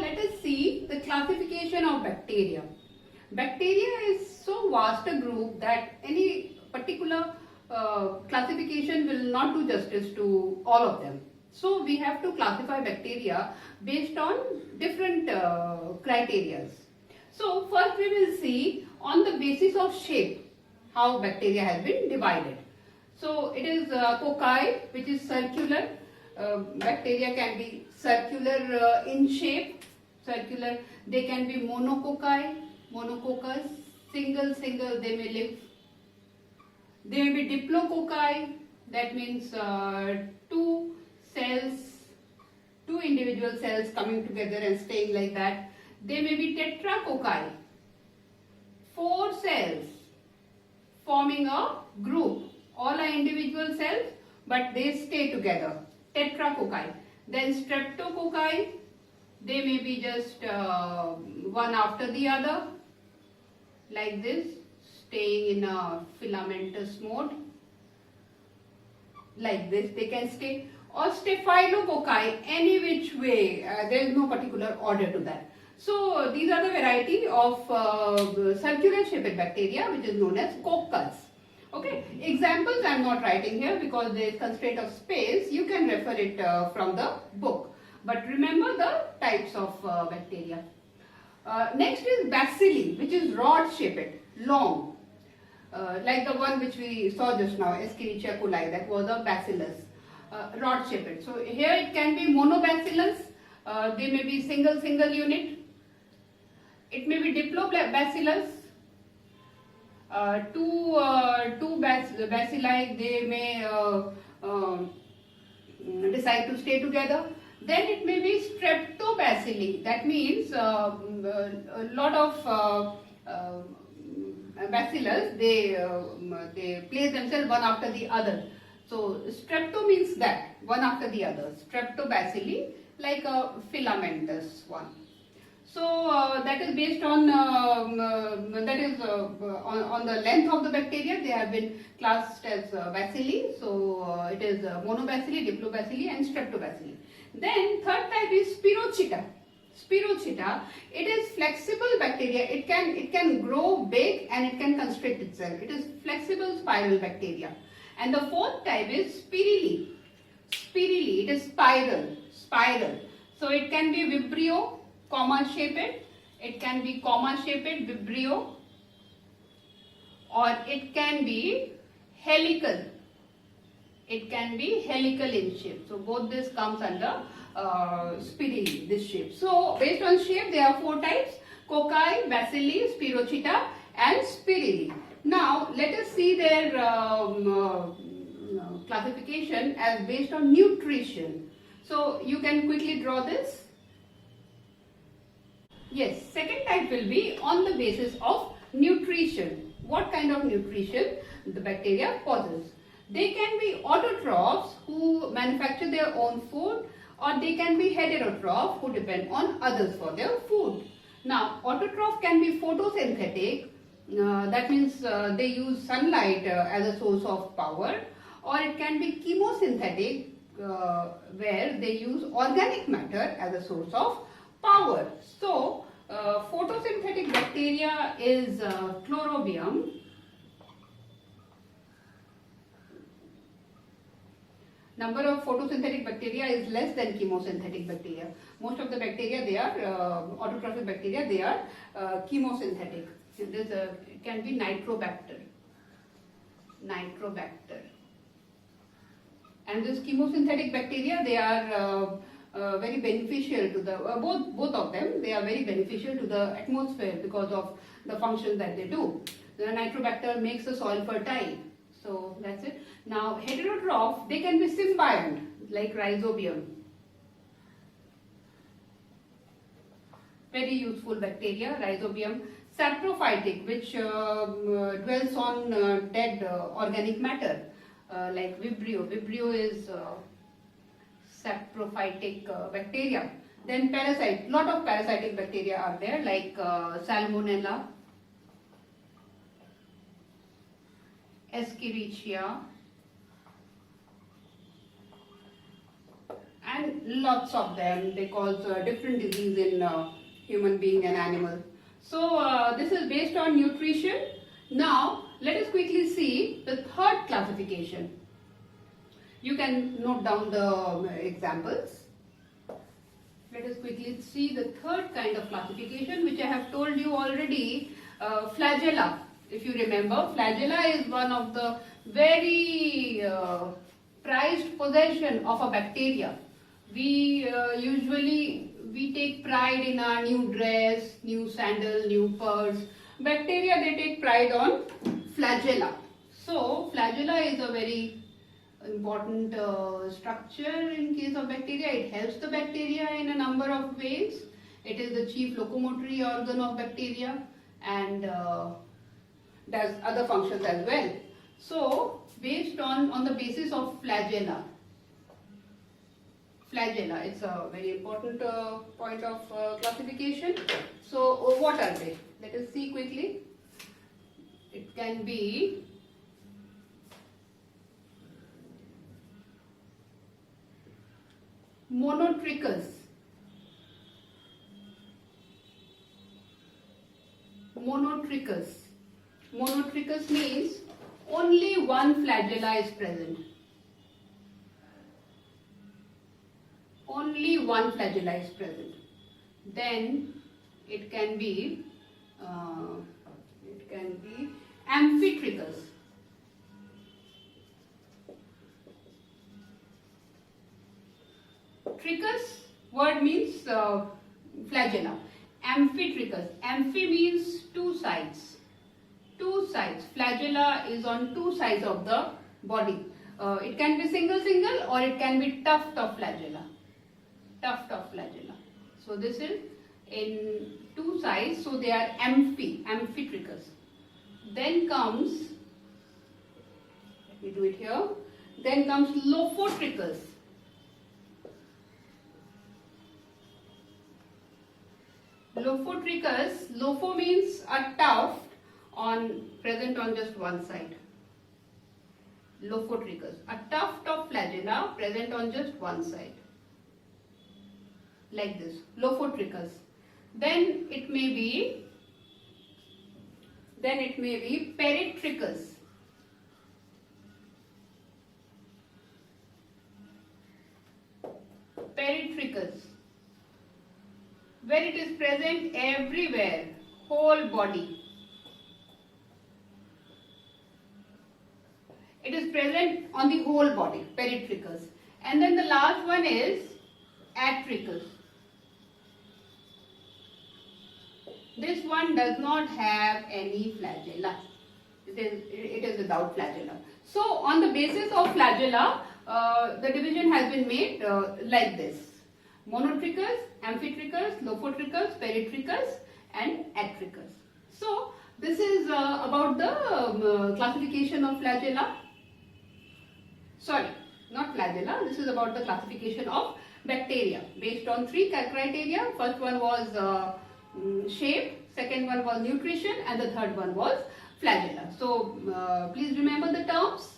let us see the classification of bacteria. Bacteria is so vast a group that any particular classification will not do justice to all of them. So we have to classify bacteria based on different criteria. So first we will see on the basis of shape how bacteria has been divided. So it is cocci, which is circular. Bacteria can be circular in shape, circular. They can be monococci, monococcus, single, they may live. They may be diplococci, that means two cells, two individual cells coming together and staying like that. They may be tetracocci, four cells forming a group. All are individual cells but they stay together, tetracocci. Then streptococci, they may be just one after the other, like this, staying in a filamentous mode, like this they can stay. Or staphylococci, any which way, there is no particular order to that. So these are the variety of circular shaped bacteria which is known as coccus. Okay, examples I am not writing here because there is constraint of space. You can refer it from the book. But remember the types of bacteria. Next is bacilli, which is rod shaped, long, like the one which we saw just now, Escherichia coli, that was a bacillus, rod shaped. So here it can be monobacillus, they may be single unit. It may be diplobacillus, two bacilli, they may decide to stay together. Then it may be streptobacilli, that means a lot of bacillus, they place themselves one after the other. So strepto means that, one after the other. Streptobacilli, like a filamentous one. So that is based on on the length of the bacteria. They have been classed as bacilli. So it is monobacilli, diplobacilli and streptobacilli. Then third type is Spirocheta. Spirocheta, it is flexible bacteria. It can grow big and it can constrict itself. It is flexible spiral bacteria. And the fourth type is Spirili. Spirili, it is spiral. So it can be Vibrio, comma shaped. It can be comma shaped Vibrio, or it can be helical. It can be helical in shape. So both this comes under Spirili, this shape. So based on shape, there are four types: cocci, bacilli, Spirocheta and Spirili. Now let us see their classification as based on nutrition. So you can quickly draw this. Yes, second type will be on the basis of nutrition. What kind of nutrition the bacteria possess? They can be autotrophs who manufacture their own food, or they can be heterotrophs who depend on others for their food. Now, autotroph can be photosynthetic, that means they use sunlight as a source of power, or it can be chemosynthetic, where they use organic matter as a source of power. So, photosynthetic bacteria is Chlorobium. Number of photosynthetic bacteria is less than chemosynthetic bacteria. Most of the bacteria, they are autotrophic bacteria, they are chemosynthetic. It can be Nitrobacter. And this chemosynthetic bacteria, they are very beneficial to the both of them. They are very beneficial to the atmosphere because of the functions that they do. The Nitrobacter makes the soil fertile. So that's it. Now heterotroph, they can be symbiont like Rhizobium. Very useful bacteria, Rhizobium. Saprophytic, which dwells on dead organic matter, like Vibrio. Vibrio is saprophytic bacteria. Then parasite, lot of parasitic bacteria are there like Salmonella, Escherichia, and lots of them. They cause different disease in human being and animal. So this is based on nutrition. Now let us quickly see the third classification. You can note down the examples. Let us quickly see the third kind of classification, which I have told you already, flagella. If you remember, flagella is one of the very prized possession of a bacteria. We usually take pride in our new dress, new sandal, new purse. Bacteria, they take pride on flagella. So flagella is a very important structure in case of bacteria. It helps the bacteria in a number of ways. It is the chief locomotory organ of bacteria and does other functions as well. So based on the basis of flagella, it's a very important point of classification. So what are they? Let us see quickly. It can be monotrichous. Monotrichous means only one flagella is present. Only one flagella is present. Then it can be amphitrichous. Trichous word means flagella. Amphitrichous. Amphi means two sides. Two sides. Flagella is on two sides of the body. It can be single or it can be tuft of flagella. So this is in two sides. So they are amphitrichous. Then comes, let me do it here. Then comes lophotrichous. Lopho means a tuft present on just one side. Lophotrichous, a tuft of flagella present on just one side. Like this, lophotrichous. Then it may be peritrichous. Where it is present everywhere, whole body. It is present on the whole body, peritrichous. And then the last one is atrichous. This one does not have any flagella. It is without flagella. So on the basis of flagella, the division has been made like this: monotrichous, amphitrichous, lophotrichous, peritrichous and atrichous. So this is about the classification of flagella. Sorry, not flagella. This is about the classification of bacteria based on three criteria. First one was shape, second one was nutrition, and the third one was flagella. So please remember the terms.